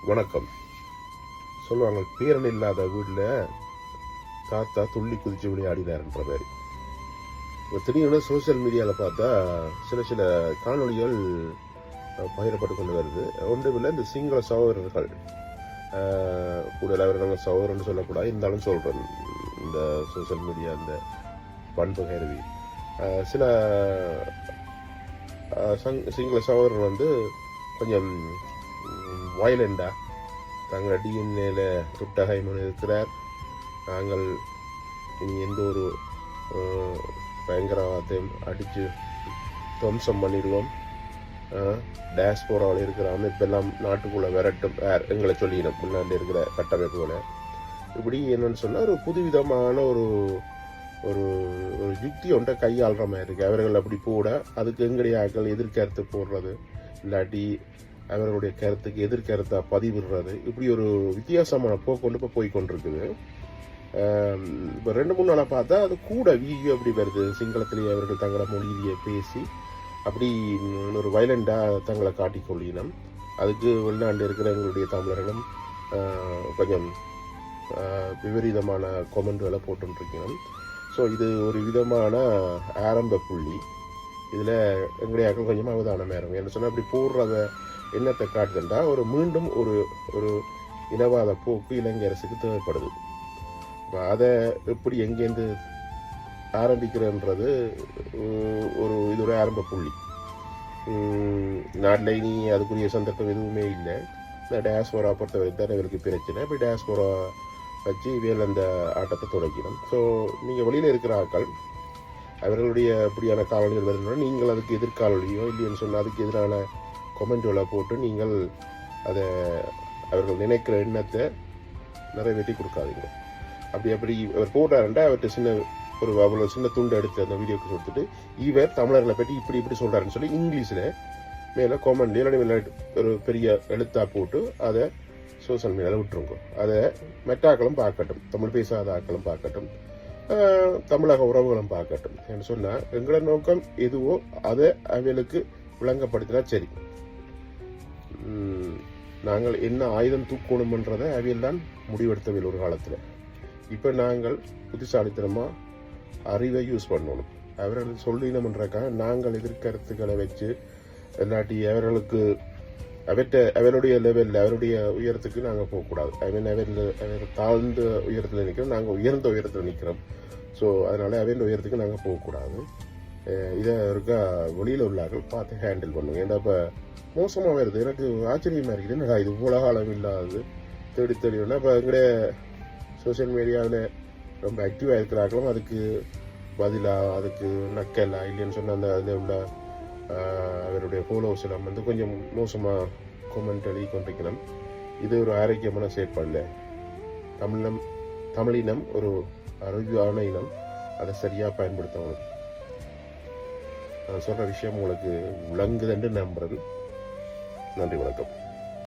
வணக்கம். சொல்லுவாங்க, பேரன் இல்லாத வீட்டில் தாத்தா துள்ளி குதிச்சு விளையாடினார்ன்ற மாதிரி. இப்போ திடீர்னு சோசியல் மீடியாவில் பார்த்தா சில காணொலிகள் பகிரப்பட்டு கொண்டு வருது. ஒன்றுமில்லை, இந்த சிங்கள சகோதரர்கள் கூடுதல் அவர்கள் சகோதரன்னு சொல்லக்கூடாது, இருந்தாலும் சொல்கிறேன். இந்த சோசியல் மீடியா இந்த பண்பு கருவி சில சிங்கள சகோதரர் வந்து கொஞ்சம் வயலண்டாக தங்கள் டிஎன்ஏல துட்டகைமன் இருக்கிறார், நாங்கள் இனி எந்த ஒரு பயங்கரவாதத்தையும் அடித்து துவம்சம் பண்ணிடுவோம், டேஸ்போராவில் இருக்கிற அமைப்பெல்லாம் நாட்டுக்குள்ளே விரட்டும் எங்களை சொல்லிடும் முன்னாடி இருக்கிற கட்டமைப்புகளை. இப்படி என்னன்னு சொன்னால் ஒரு புதுவிதமான ஒரு ஒரு ஒரு யுக்தி ஒன்றை கையாளுற மாதிரி இருக்குது. அவர்கள் அப்படி போட அதுக்கு எங்களுடைய ஆக்கள் எதிர்கருத்து போடுறது, இல்லாட்டி அவர்களுடைய கருத்துக்கு எதிர்கருத்தை பதிவிடுறது, இப்படி ஒரு வித்தியாசமான போக்கொண்டு இப்போ போய்கொண்டிருக்குது. இப்போ 2-3 நாளாக பார்த்தா அது கூட வீடியோ அப்படி வருது. சிங்களத்திலேயே அவர்கள் தங்களை மொழியை பேசி அப்படி ஒரு வைலண்டாக தங்களை காட்டிக்கொள்ளினோம். அதுக்கு வெளிநாண்டு இருக்கிற எங்களுடைய தமிழர்களும் கொஞ்சம் விபரீதமான கொமெண்ட்களை போட்டுருக்கணும். ஸோ இது ஒரு விதமான ஆரம்ப புள்ளி. இதில் எங்களுடைய கொஞ்சம் அவதானம் இருக்கும். என்ன சொன்னால் அப்படி போடுறத என்னத்தை காட்டுதுண்டா மீண்டும் ஒரு ஒரு இனவாத போக்கு இலங்கை அரசுக்கு தேவைப்படுது. இப்போ அதை எப்படி எங்கேருந்து ஆரம்பிக்கிறன்றது இது ஒரு ஆரம்ப புள்ளி. நாட்டில் இனி அதுக்குரிய சந்தர்ப்பம் எதுவுமே இல்லை. இந்த டேஸ்போரா பொறுத்தவரை தான் இவருக்கு பிரச்சனை. இப்போ டேஸ்போரா வச்சு இவையில் அந்த ஆட்டத்தை தொடக்கணும். ஸோ நீங்கள் வெளியில் இருக்கிற ஆட்கள் அவர்களுடைய இப்படியான காலனிகள் வருதுன்னா நீங்கள் அதுக்கு எதிர்காலனியோ இல்லைன்னு சொன்னால் அதுக்கு எதிரான கொமெண்ட்களை போட்டு நீங்கள் அதை அவர்கள் நினைக்கிற எண்ணத்தை நிறைவேற்றி கொடுக்காதீங்க. அப்படி அவர் போட்டாருண்டா அவர்கிட்ட சின்ன ஒரு அவ்வளோ சின்ன துண்டு எடுத்து அந்த வீடியோக்கு கொடுத்துட்டு இவர் தமிழர்களை பற்றி இப்படி சொல்கிறாருன்னு சொல்லி இங்கிலீஷில் மேலே காமெண்ட்லேயே இல்லை ஒரு பெரிய எழுத்தாக போட்டு அதை சோசியல் மீடியாவில் விட்டுருங்க. அதை மெட்டாக்களும் பார்க்கட்டும், தமிழ் பேசாத ஆக்களும் பார்க்கட்டும், தமிழக உறவுகளும் பார்க்கட்டும். என்று சொன்னால் எங்களோட நோக்கம் எதுவோ அதை அவைகளுக்கு விளங்கப்படுத்தினா சரி. நாங்கள் என்ன ஆயுதம் தூக்கணும்ன்றதை அவையில் தான் முடிவெடுத்தவையில் ஒரு காலத்தில். இப்போ நாங்கள் புத்திசாலித்தனமாக அறிவை யூஸ் பண்ணணும். அவர்கள் சொல்லினம்ன்றக்காக நாங்கள் எதிர்கருத்துக்களை வச்சு இல்லாட்டி அவர்களுக்கு அவருடைய லெவலில் அவருடைய உயரத்துக்கு நாங்கள் போகக்கூடாது. அவர் தாழ்ந்த உயரத்தில் நிற்கிறோம், நாங்கள் உயர்ந்த உயரத்தில் நிற்கிறோம். ஸோ அதனால் அவருடைய உயரத்துக்கு நாங்கள் போகக்கூடாது. இதை இருக்கா வெளியில் உள்ளார்கள் பார்த்து ஹேண்டில் பண்ணுவோம். ஏன்னா இப்போ மோசமாக வருது. எனக்கு ஆச்சரியமாக இருக்குது, என்னடா இது உலகாலம் இல்லாதது தேடி வேணா. இப்போ எங்களுடைய சோசியல் மீடியாவில் ரொம்ப ஆக்டிவாக இருக்கிறார்களும் அதுக்கு பதிலாக அதுக்கு நக்கலா இல்லைன்னு சொன்ன அந்த அதில் உள்ள அவருடைய ஃபாலோவர்ஸ் எல்லாம் வந்து கொஞ்சம் மோசமாக கொமெண்ட் எழுதி கொண்டிருக்கணும். இது ஒரு ஆரோக்கியமான செயற்பாடு. தமிழினம் ஒரு அறிவான இனம், அதை சரியாக பயன்படுத்தணும். நான் சொல்கிற விஷயம் உங்களுக்கு விளங்குதுன்னு நம்புறது. நன்றி, வணக்கம்.